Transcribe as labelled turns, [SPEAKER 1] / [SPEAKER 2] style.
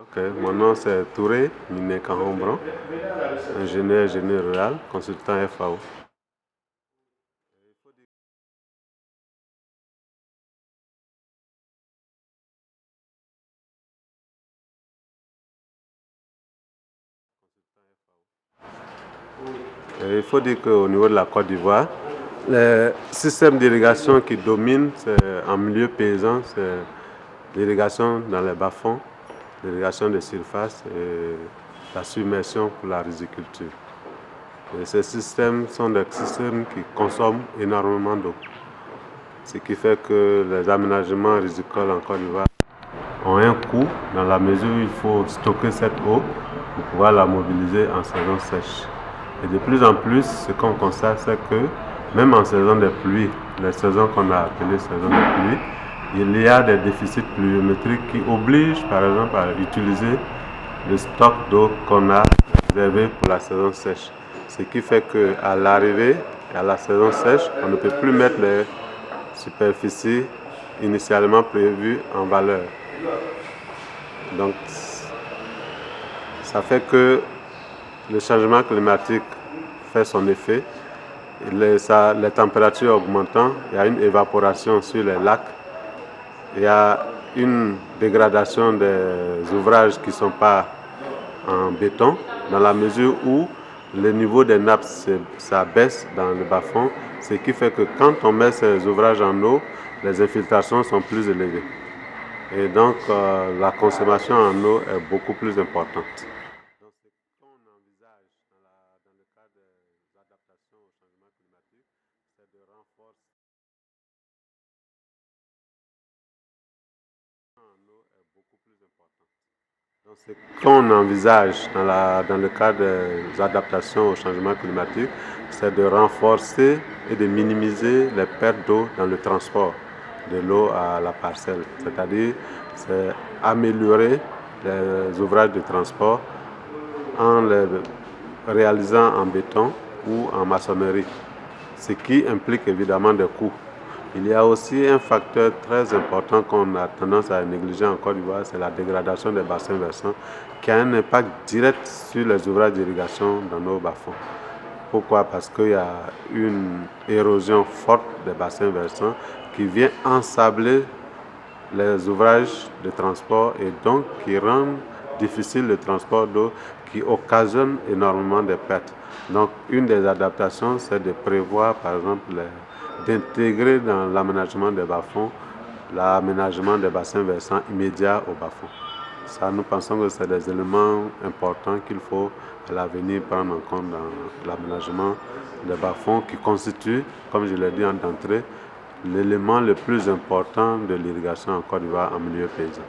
[SPEAKER 1] Ok, mon nom c'est Touré Miné Kahombron, ingénieur génie rural, consultant FAO. Et il faut dire qu'au niveau de la Côte d'Ivoire, le système d'irrigation qui domine en milieu paysan, c'est l'irrigation dans les bas-fonds, l'irrigation de surface et la submersion pour la riziculture. Et ces systèmes sont des systèmes qui consomment énormément d'eau. Ce qui fait que les aménagements rizicoles en Côte d'Ivoire ont un coût dans la mesure où il faut stocker cette eau pour pouvoir la mobiliser en saison sèche. Et de plus en plus, ce qu'on constate, c'est que même en saison de pluie, les saisons qu'on a appelées saisons de pluie, il y a des déficits pluviométriques qui obligent par exemple à utiliser le stock d'eau qu'on a réservé pour la saison sèche. Ce qui fait qu'à l'arrivée, à la saison sèche, on ne peut plus mettre les superficies initialement prévues en valeur. Donc, ça fait que le changement climatique fait son effet. Les températures augmentant, il y a une évaporation sur les lacs, il y a une dégradation des ouvrages qui ne sont pas en béton, dans la mesure où le niveau des nappes ça baisse dans le bas-fond, ce qui fait que quand on met ces ouvrages en eau, les infiltrations sont plus élevées. Et donc la consommation en eau est beaucoup plus importante. Donc, ce qu'on envisage dans le cadre des adaptations au changement climatique, c'est de renforcer en eau est beaucoup plus important. Donc, ce qu'on envisage dans le cadre des adaptations au changement climatique, c'est de renforcer et de minimiser les pertes d'eau dans le transport de l'eau à la parcelle. C'est-à-dire, c'est améliorer les ouvrages de transport en les réalisant en béton ou en maçonnerie, ce qui implique évidemment des coûts. Il y a aussi un facteur très important qu'on a tendance à négliger en Côte d'Ivoire, c'est la dégradation des bassins versants qui a un impact direct sur les ouvrages d'irrigation dans nos bas-fonds. Pourquoi? Parce qu'il y a une érosion forte des bassins versants qui vient ensabler les ouvrages de transport et donc qui rend difficile le transport d'eau, qui occasionne énormément de pertes. Donc une des adaptations, c'est de prévoir par exemple d'intégrer dans l'aménagement des bas-fonds l'aménagement des bassins versants immédiats au bas-fond. Ça, nous pensons que c'est des éléments importants qu'il faut à l'avenir prendre en compte dans l'aménagement des bas-fonds qui constitue, comme je l'ai dit en entrée, l'élément le plus important de l'irrigation en Côte d'Ivoire en milieu paysan.